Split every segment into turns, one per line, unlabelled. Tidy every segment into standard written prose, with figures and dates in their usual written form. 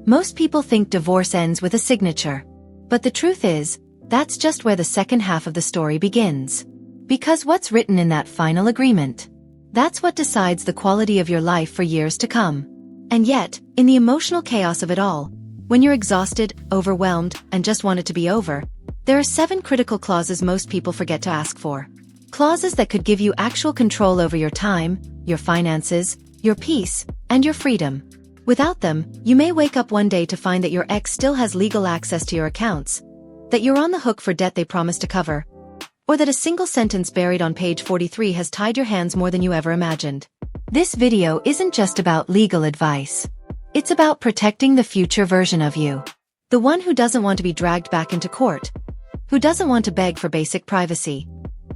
Most people think divorce ends with a signature. But the truth is, that's just where the second half of the story begins. Because what's written in that final agreement? That's what decides the quality of your life for years to come. And yet, in the emotional chaos of it all, when you're exhausted, overwhelmed, and just want it to be over, there are 7 critical clauses most people forget to ask for. Clauses that could give you actual control over your time, your finances, your peace, and your freedom. Without them, you may wake up one day to find that your ex still has legal access to your accounts, that you're on the hook for debt they promised to cover, or that a single sentence buried on page 43 has tied your hands more than you ever imagined. This video isn't just about legal advice. It's about protecting the future version of you. The one who doesn't want to be dragged back into court, who doesn't want to beg for basic privacy,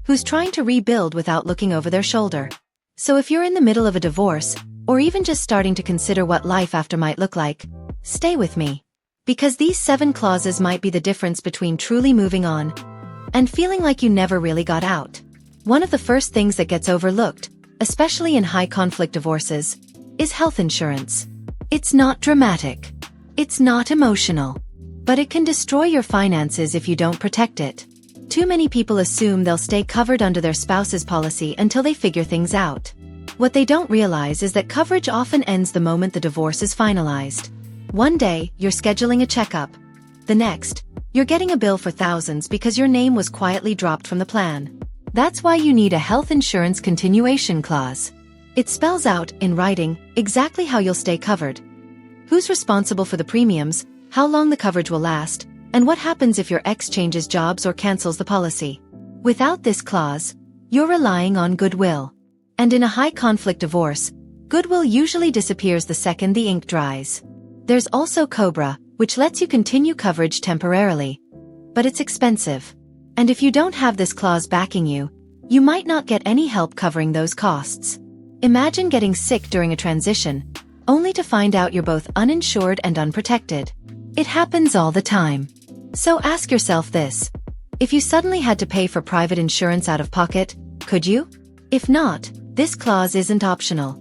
who's trying to rebuild without looking over their shoulder. So if you're in the middle of a divorce, or even just starting to consider what life after might look like, stay with me. Because these 7 clauses might be the difference between truly moving on and feeling like you never really got out. One of the first things that gets overlooked, especially in high-conflict divorces, is health insurance. It's not dramatic. It's not emotional. But it can destroy your finances if you don't protect it. Too many people assume they'll stay covered under their spouse's policy until they figure things out. What they don't realize is that coverage often ends the moment the divorce is finalized. One day, you're scheduling a checkup. The next, you're getting a bill for thousands because your name was quietly dropped from the plan. That's why you need a health insurance continuation clause. It spells out, in writing, exactly how you'll stay covered, who's responsible for the premiums, how long the coverage will last, and what happens if your ex changes jobs or cancels the policy. Without this clause, you're relying on goodwill. And in a high-conflict divorce, goodwill usually disappears the second the ink dries. There's also COBRA, which lets you continue coverage temporarily. But it's expensive. And if you don't have this clause backing you, you might not get any help covering those costs. Imagine getting sick during a transition, only to find out you're both uninsured and unprotected. It happens all the time. So ask yourself this. If you suddenly had to pay for private insurance out of pocket, could you? If not, this clause isn't optional.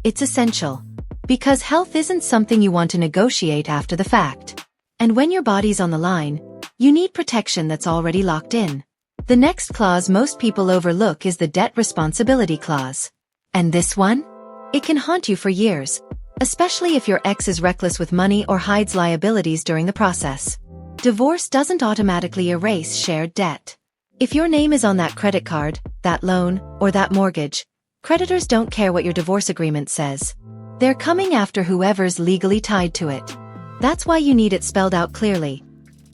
It's essential. Because health isn't something you want to negotiate after the fact. And when your body's on the line, you need protection that's already locked in. The next clause most people overlook is the debt responsibility clause. And this one? It can haunt you for years, especially if your ex is reckless with money or hides liabilities during the process. Divorce doesn't automatically erase shared debt. If your name is on that credit card, that loan, or that mortgage, creditors don't care what your divorce agreement says. They're coming after whoever's legally tied to it. That's why you need it spelled out clearly.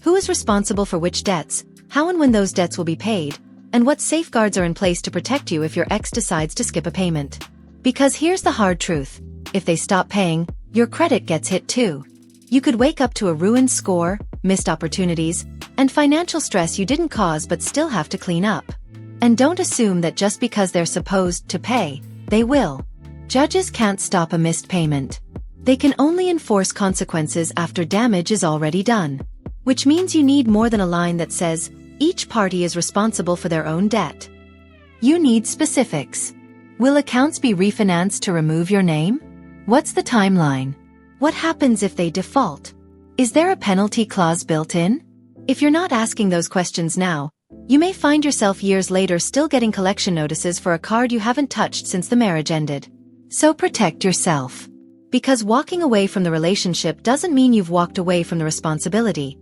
Who is responsible for which debts, how and when those debts will be paid, and what safeguards are in place to protect you if your ex decides to skip a payment. Because here's the hard truth. If they stop paying, your credit gets hit too. You could wake up to a ruined score, missed opportunities, and financial stress you didn't cause but still have to clean up. And don't assume that just because they're supposed to pay, they will. Judges can't stop a missed payment. They can only enforce consequences after damage is already done. Which means you need more than a line that says, each party is responsible for their own debt. You need specifics. Will accounts be refinanced to remove your name? What's the timeline? What happens if they default? Is there a penalty clause built in? If you're not asking those questions now, you may find yourself years later still getting collection notices for a card you haven't touched since the marriage ended. So protect yourself. Because walking away from the relationship doesn't mean you've walked away from the responsibility.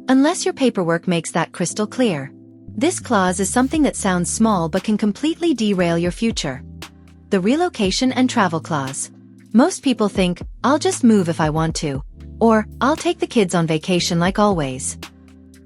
Unless your paperwork makes that crystal clear. This clause is something that sounds small but can completely derail your future. The relocation and travel clause. Most people think, I'll just move if I want to, or I'll take the kids on vacation like always.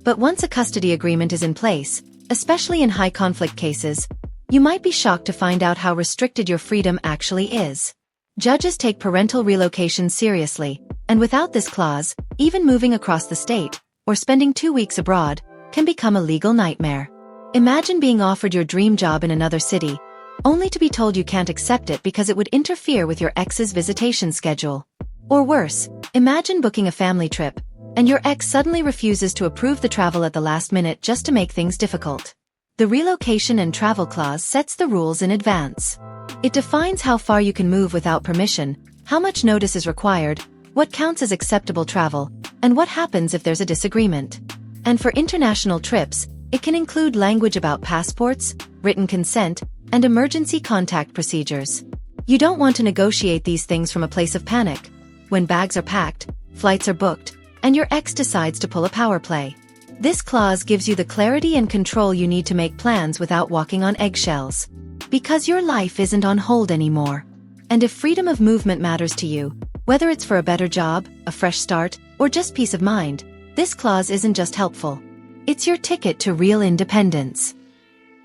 But once a custody agreement is in place, especially in high-conflict cases, you might be shocked to find out how restricted your freedom actually is. Judges take parental relocation seriously, and without this clause, even moving across the state, or spending 2 weeks abroad, can become a legal nightmare. Imagine being offered your dream job in another city, only to be told you can't accept it because it would interfere with your ex's visitation schedule. Or worse, imagine booking a family trip, and your ex suddenly refuses to approve the travel at the last minute just to make things difficult. The relocation and travel clause sets the rules in advance. It defines how far you can move without permission, how much notice is required, what counts as acceptable travel, and what happens if there's a disagreement. And for international trips, it can include language about passports, written consent, and emergency contact procedures. You don't want to negotiate these things from a place of panic, when bags are packed, flights are booked, and your ex decides to pull a power play. This clause gives you the clarity and control you need to make plans without walking on eggshells. Because your life isn't on hold anymore. And if freedom of movement matters to you, whether it's for a better job, a fresh start, or just peace of mind, this clause isn't just helpful. It's your ticket to real independence.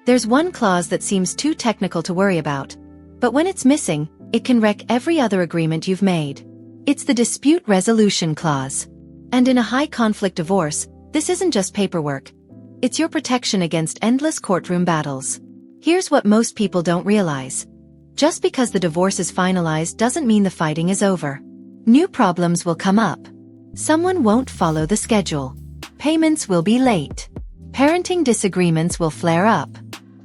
There's one clause that seems too technical to worry about, but when it's missing, it can wreck every other agreement you've made. It's the dispute resolution clause. And in a high-conflict divorce, this isn't just paperwork. It's your protection against endless courtroom battles. Here's what most people don't realize. Just because the divorce is finalized doesn't mean the fighting is over. New problems will come up. Someone won't follow the schedule. Payments will be late. Parenting disagreements will flare up.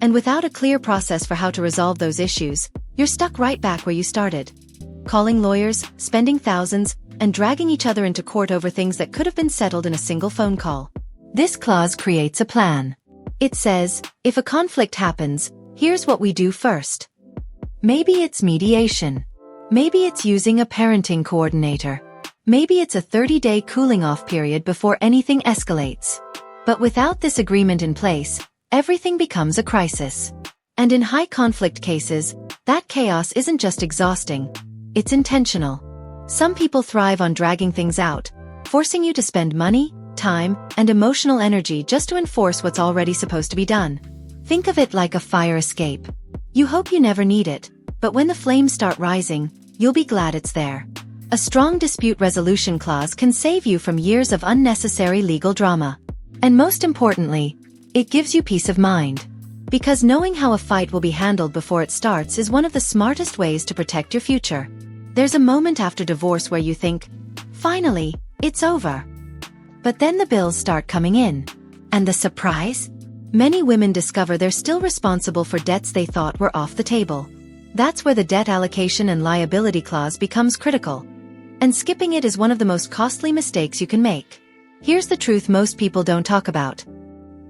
And without a clear process for how to resolve those issues, you're stuck right back where you started. Calling lawyers, spending thousands, and dragging each other into court over things that could have been settled in a single phone call. This clause creates a plan. It says, if a conflict happens, here's what we do first. Maybe it's mediation. Maybe it's using a parenting coordinator. Maybe it's a 30-day cooling-off period before anything escalates. But without this agreement in place, everything becomes a crisis. And in high-conflict cases, that chaos isn't just exhausting, it's intentional. Some people thrive on dragging things out, forcing you to spend money, time, and emotional energy just to enforce what's already supposed to be done. Think of it like a fire escape. You hope you never need it, but when the flames start rising, you'll be glad it's there. A strong dispute resolution clause can save you from years of unnecessary legal drama. And most importantly, it gives you peace of mind. Because knowing how a fight will be handled before it starts is one of the smartest ways to protect your future. There's a moment after divorce where you think, finally, it's over. But then the bills start coming in. And the surprise? Many women discover they're still responsible for debts they thought were off the table. That's where the debt allocation and liability clause becomes critical. And skipping it is one of the most costly mistakes you can make. Here's the truth most people don't talk about.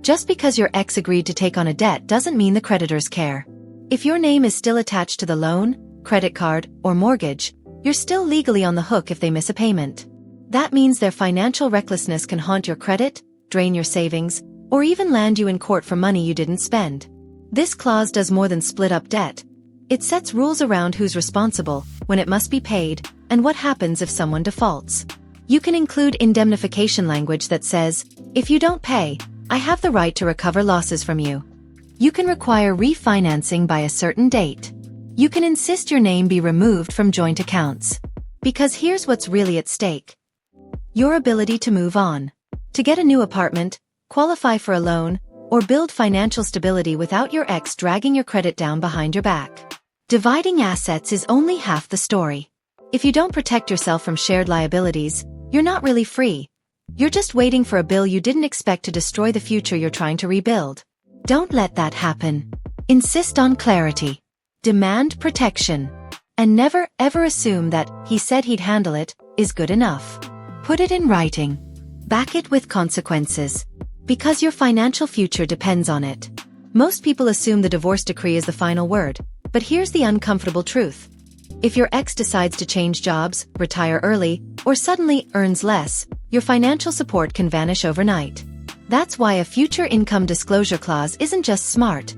Just because your ex agreed to take on a debt doesn't mean the creditors care. If your name is still attached to the loan, credit card, or mortgage, you're still legally on the hook if they miss a payment. That means their financial recklessness can haunt your credit, drain your savings, or even land you in court for money you didn't spend. This clause does more than split up debt. It sets rules around who's responsible, when it must be paid, and what happens if someone defaults. You can include indemnification language that says, if you don't pay, I have the right to recover losses from you. You can require refinancing by a certain date. You can insist your name be removed from joint accounts. Because here's what's really at stake. Your ability to move on. To get a new apartment, qualify for a loan, or build financial stability without your ex dragging your credit down behind your back. Dividing assets is only half the story. If you don't protect yourself from shared liabilities, you're not really free. You're just waiting for a bill you didn't expect to destroy the future you're trying to rebuild. Don't let that happen. Insist on clarity. Demand protection. And never ever assume that he said he'd handle it is good enough. Put it in writing. Back it with consequences. Because your financial future depends on it. Most people assume the divorce decree is the final word, but here's the uncomfortable truth. If your ex decides to change jobs, retire early, or suddenly earns less, your financial support can vanish overnight. That's why a future income disclosure clause isn't just smart.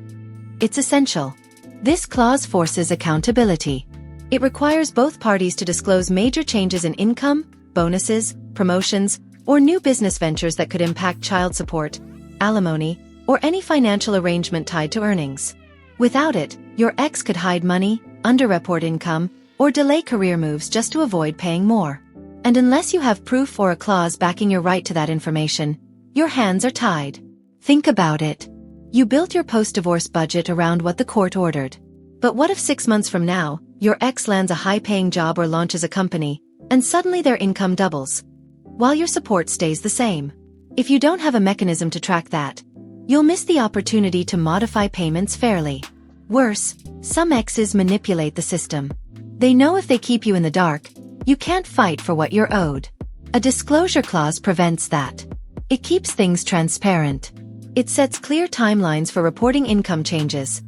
It's essential. This clause forces accountability. It requires both parties to disclose major changes in income, bonuses, promotions, or new business ventures that could impact child support, alimony, or any financial arrangement tied to earnings. Without it, your ex could hide money, underreport income, or delay career moves just to avoid paying more. And unless you have proof or a clause backing your right to that information, your hands are tied. Think about it. You built your post-divorce budget around what the court ordered. But what if 6 months from now, your ex lands a high-paying job or launches a company, and suddenly their income doubles, while your support stays the same? If you don't have a mechanism to track that, you'll miss the opportunity to modify payments fairly. Worse, some exes manipulate the system. They know if they keep you in the dark, You can't fight for what you're owed. A disclosure clause prevents that. It keeps things transparent. It sets clear timelines for reporting income changes.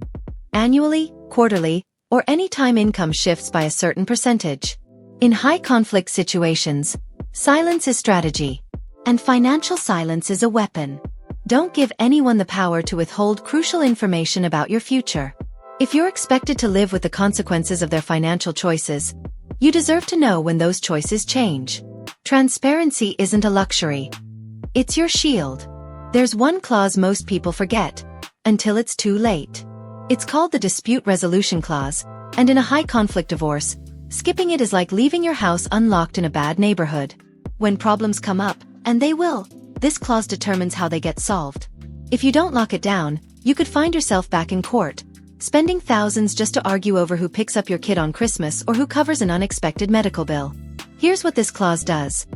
Annually, quarterly, or any time income shifts by a certain percentage. In high-conflict situations, silence is strategy. And financial silence is a weapon. Don't give anyone the power to withhold crucial information about your future. If you're expected to live with the consequences of their financial choices, you deserve to know when those choices change. Transparency isn't a luxury. It's your shield. There's one clause most people forget, until it's too late. It's called the dispute resolution clause, and in a high-conflict divorce, skipping it is like leaving your house unlocked in a bad neighborhood. When problems come up, and they will, this clause determines how they get solved. If you don't lock it down, you could find yourself back in court, spending thousands just to argue over who picks up your kid on Christmas or who covers an unexpected medical bill. Here's what this clause does.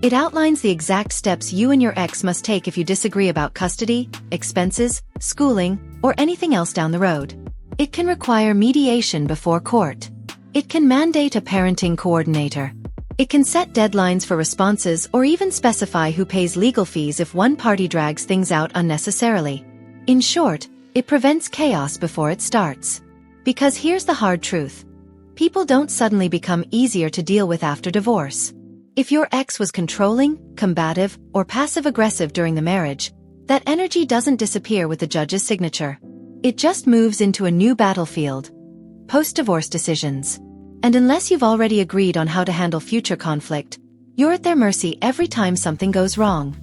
It outlines the exact steps you and your ex must take if you disagree about custody, expenses, schooling, or anything else down the road. It can require mediation before court. It can mandate a parenting coordinator. It can set deadlines for responses or even specify who pays legal fees if one party drags things out unnecessarily. In short, it prevents chaos before it starts. Because here's the hard truth. People don't suddenly become easier to deal with after divorce. If your ex was controlling, combative, or passive-aggressive during the marriage, that energy doesn't disappear with the judge's signature. It just moves into a new battlefield. Post-divorce decisions. And unless you've already agreed on how to handle future conflict, you're at their mercy every time something goes wrong.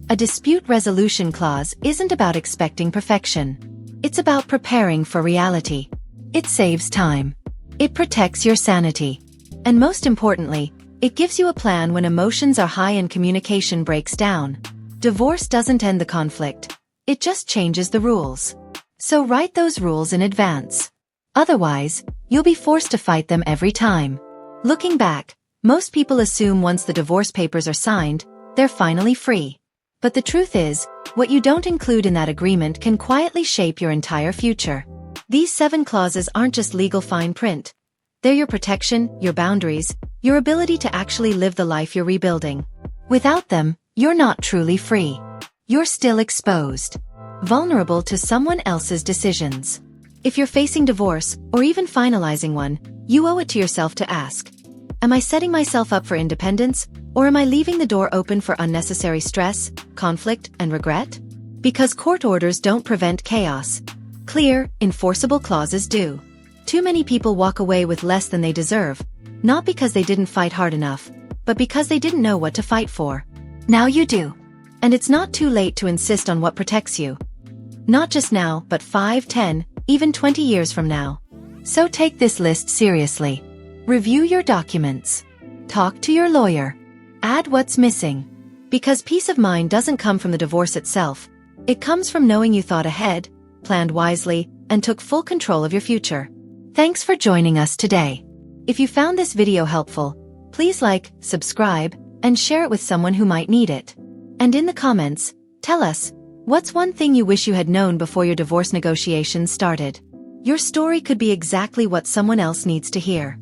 A dispute resolution clause isn't about expecting perfection. It's about preparing for reality. It saves time. It protects your sanity. And most importantly, it gives you a plan when emotions are high and communication breaks down. Divorce doesn't end the conflict. It just changes the rules. So write those rules in advance. Otherwise, you'll be forced to fight them every time. Looking back, most people assume once the divorce papers are signed, they're finally free. But the truth is, what you don't include in that agreement can quietly shape your entire future. These 7 clauses aren't just legal fine print. They're your protection, your boundaries, your ability to actually live the life you're rebuilding. Without them, you're not truly free. You're still exposed. Vulnerable to someone else's decisions. If you're facing divorce, or even finalizing one, you owe it to yourself to ask, am I setting myself up for independence, or am I leaving the door open for unnecessary stress, conflict, and regret? Because court orders don't prevent chaos. Clear, enforceable clauses do. Too many people walk away with less than they deserve, not because they didn't fight hard enough, but because they didn't know what to fight for. Now you do. And it's not too late to insist on what protects you. Not just now, but 5, 10, even 20 years from now. So take this list seriously. Review your documents. Talk to your lawyer. Add what's missing. Because peace of mind doesn't come from the divorce itself. It comes from knowing you thought ahead, planned wisely, and took full control of your future. Thanks for joining us today. If you found this video helpful, please like, subscribe, and share it with someone who might need it. And in the comments, tell us, what's one thing you wish you had known before your divorce negotiations started? Your story could be exactly what someone else needs to hear.